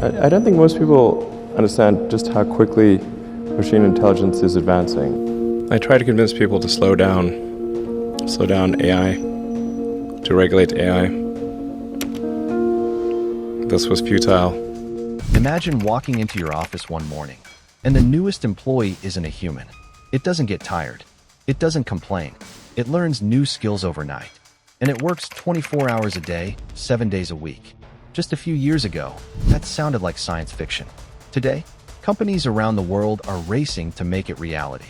I don't think most people understand just how quickly machine intelligence is advancing. I try to convince people to slow down AI, to regulate AI. This was futile. Imagine walking into your office one morning, and the newest employee isn't a human. It doesn't get tired. It doesn't complain. It learns new skills overnight. And it works 24 hours a day, 7 days a week. Just a few years ago, that sounded like science fiction. Today, companies around the world are racing to make it reality.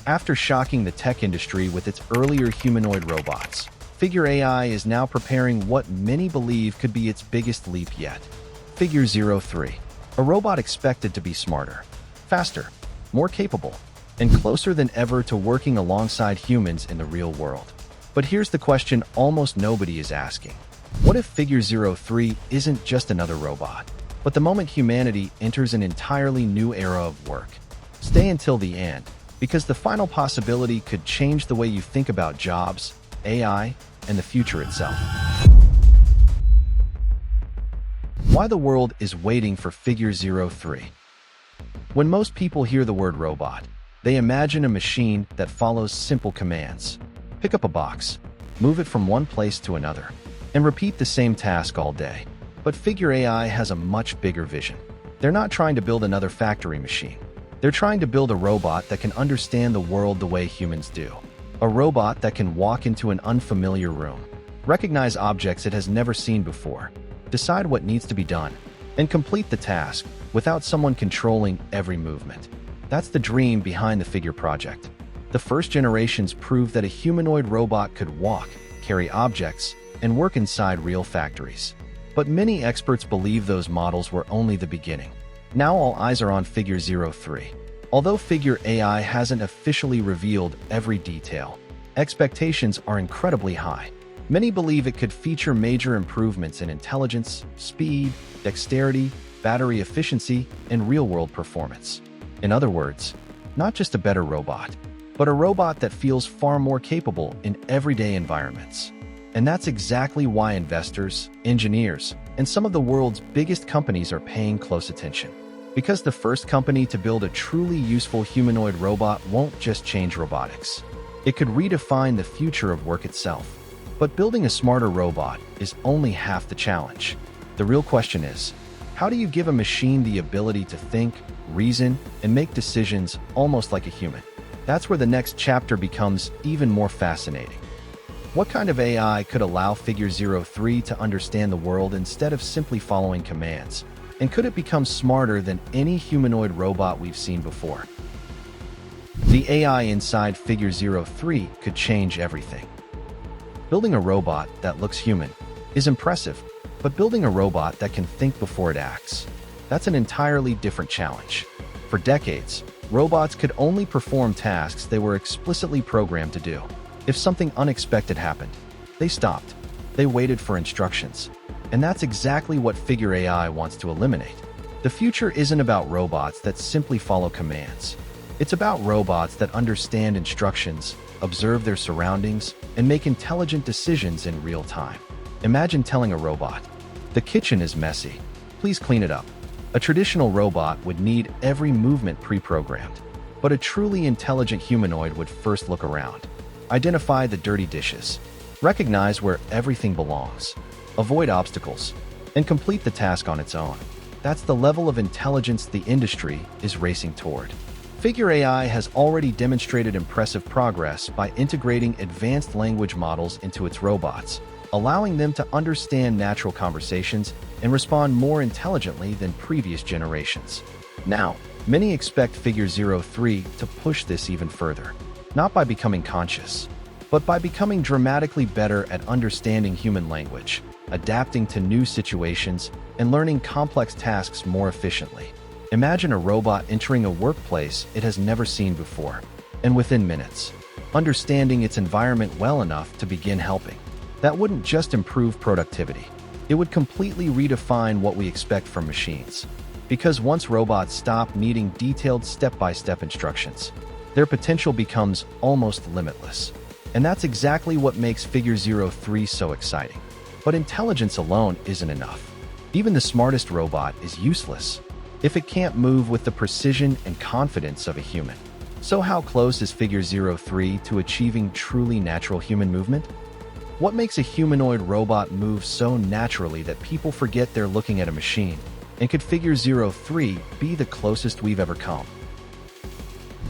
After shocking the tech industry with its earlier humanoid robots, Figure AI is now preparing what many believe could be its biggest leap yet. Figure 03, a robot expected to be smarter, faster, more capable, and closer than ever to working alongside humans in the real world. But here's the question almost nobody is asking. What if Figure 03 isn't just another robot, but the moment humanity enters an entirely new era of work? Stay until the end, because the final possibility could change the way you think about jobs, AI, and the future itself. Why the world is waiting for Figure 03. When most people hear the word robot, they imagine a machine that follows simple commands. Pick up a box, move it from one place to another, and repeat the same task all day. But Figure AI has a much bigger vision. They're not trying to build another factory machine. They're trying to build a robot that can understand the world the way humans do. A robot that can walk into an unfamiliar room, recognize objects it has never seen before, decide what needs to be done, and complete the task without someone controlling every movement. That's the dream behind the Figure project. The first generations proved that a humanoid robot could walk, carry objects, and work inside real factories. But many experts believe those models were only the beginning. Now all eyes are on Figure 03. Although Figure AI hasn't officially revealed every detail, expectations are incredibly high. Many believe it could feature major improvements in intelligence, speed, dexterity, battery efficiency, and real-world performance. In other words, not just a better robot, but a robot that feels far more capable in everyday environments. And that's exactly why investors, engineers, and some of the world's biggest companies are paying close attention. Because the first company to build a truly useful humanoid robot won't just change robotics. It could redefine the future of work itself. But building a smarter robot is only half the challenge. The real question is, how do you give a machine the ability to think, reason, and make decisions almost like a human? That's where the next chapter becomes even more fascinating. What kind of AI could allow Figure 03 to understand the world instead of simply following commands? And could it become smarter than any humanoid robot we've seen before? The AI inside Figure 03 could change everything. Building a robot that looks human is impressive, but building a robot that can think before it acts, that's an entirely different challenge. For decades, robots could only perform tasks they were explicitly programmed to do. If something unexpected happened, they stopped. They waited for instructions. And that's exactly what Figure AI wants to eliminate. The future isn't about robots that simply follow commands. It's about robots that understand instructions, observe their surroundings, and make intelligent decisions in real time. Imagine telling a robot, "The kitchen is messy. Please clean it up." A traditional robot would need every movement pre-programmed, but a truly intelligent humanoid would first look around, identify the dirty dishes, recognize where everything belongs, avoid obstacles, and complete the task on its own. That's the level of intelligence the industry is racing toward. Figure AI has already demonstrated impressive progress by integrating advanced language models into its robots, allowing them to understand natural conversations and respond more intelligently than previous generations. Now, many expect Figure 03 to push this even further, not by becoming conscious, but by becoming dramatically better at understanding human language, adapting to new situations, and learning complex tasks more efficiently. Imagine a robot entering a workplace it has never seen before, and within minutes, understanding its environment well enough to begin helping. That wouldn't just improve productivity. It would completely redefine what we expect from machines. Because once robots stop needing detailed step-by-step instructions, their potential becomes almost limitless. And that's exactly what makes Figure 03 so exciting. But intelligence alone isn't enough. Even the smartest robot is useless if it can't move with the precision and confidence of a human. So how close is Figure 03 to achieving truly natural human movement? What makes a humanoid robot move so naturally that people forget they're looking at a machine? And could Figure 03 be the closest we've ever come?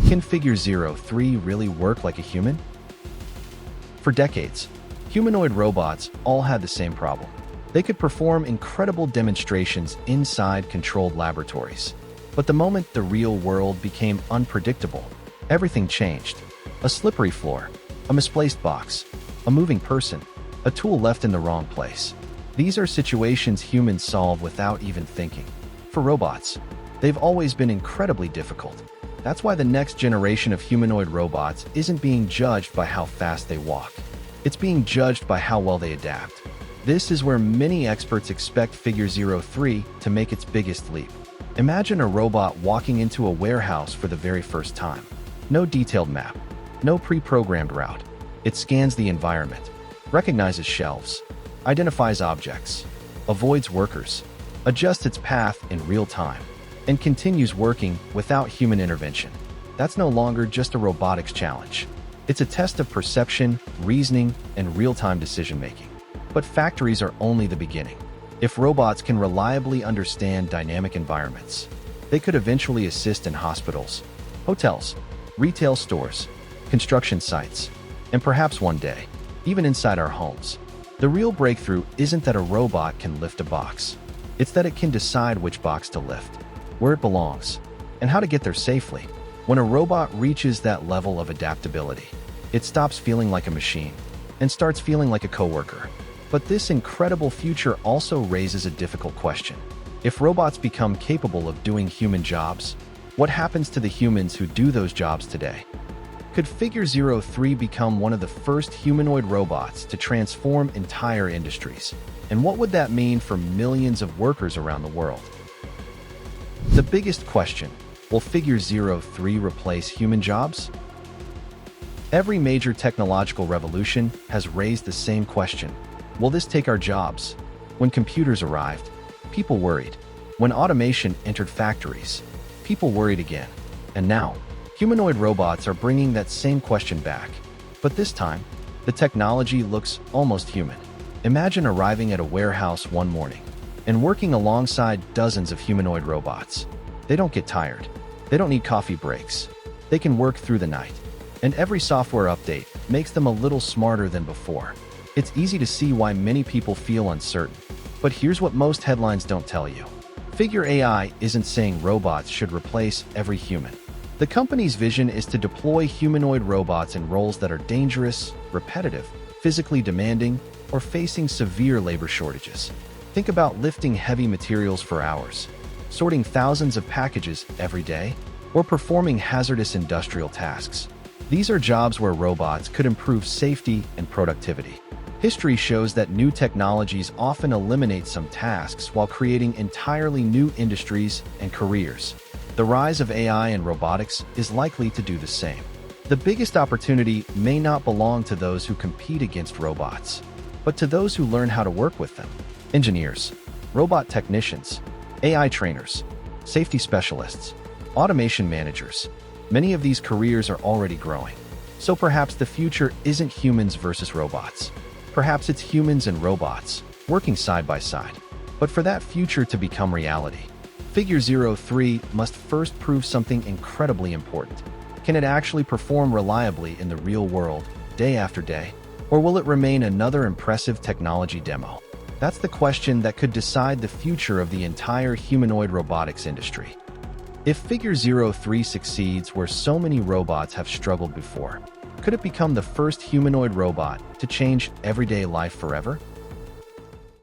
Can Figure 03 really work like a human? For decades, humanoid robots all had the same problem. They could perform incredible demonstrations inside controlled laboratories. But the moment the real world became unpredictable, everything changed. A slippery floor, a misplaced box, a moving person, a tool left in the wrong place. These are situations humans solve without even thinking. For robots, they've always been incredibly difficult. That's why the next generation of humanoid robots isn't being judged by how fast they walk. It's being judged by how well they adapt. This is where many experts expect Figure 03 to make its biggest leap. Imagine a robot walking into a warehouse for the very first time. No detailed map, no pre-programmed route. It scans the environment, recognizes shelves, identifies objects, avoids workers, adjusts its path in real time, and continues working without human intervention. That's no longer just a robotics challenge. It's a test of perception, reasoning, and real-time decision-making. But factories are only the beginning. If robots can reliably understand dynamic environments, they could eventually assist in hospitals, hotels, retail stores, construction sites, and perhaps one day, even inside our homes. The real breakthrough isn't that a robot can lift a box. It's that it can decide which box to lift, where it belongs, and how to get there safely. When a robot reaches that level of adaptability, it stops feeling like a machine and starts feeling like a coworker. But this incredible future also raises a difficult question. If robots become capable of doing human jobs, what happens to the humans who do those jobs today? Could Figure 03 become one of the first humanoid robots to transform entire industries? And what would that mean for millions of workers around the world? The biggest question, will Figure 03 replace human jobs? Every major technological revolution has raised the same question. Will this take our jobs? When computers arrived, people worried. When automation entered factories, people worried again. And now, humanoid robots are bringing that same question back. But this time, the technology looks almost human. Imagine arriving at a warehouse one morning and working alongside dozens of humanoid robots. They don't get tired. They don't need coffee breaks. They can work through the night. And every software update makes them a little smarter than before. It's easy to see why many people feel uncertain. But here's what most headlines don't tell you. Figure AI isn't saying robots should replace every human. The company's vision is to deploy humanoid robots in roles that are dangerous, repetitive, physically demanding, or facing severe labor shortages. Think about lifting heavy materials for hours, sorting thousands of packages every day, or performing hazardous industrial tasks. These are jobs where robots could improve safety and productivity. History shows that new technologies often eliminate some tasks while creating entirely new industries and careers. The rise of AI and robotics is likely to do the same. The biggest opportunity may not belong to those who compete against robots, but to those who learn how to work with them. Engineers, robot technicians, AI trainers, safety specialists, automation managers. Many of these careers are already growing. So perhaps the future isn't humans versus robots. Perhaps it's humans and robots, working side by side. But for that future to become reality, Figure 03 must first prove something incredibly important. Can it actually perform reliably in the real world, day after day? Or will it remain another impressive technology demo? That's the question that could decide the future of the entire humanoid robotics industry. If Figure 03 succeeds where so many robots have struggled before, could it become the first humanoid robot to change everyday life forever?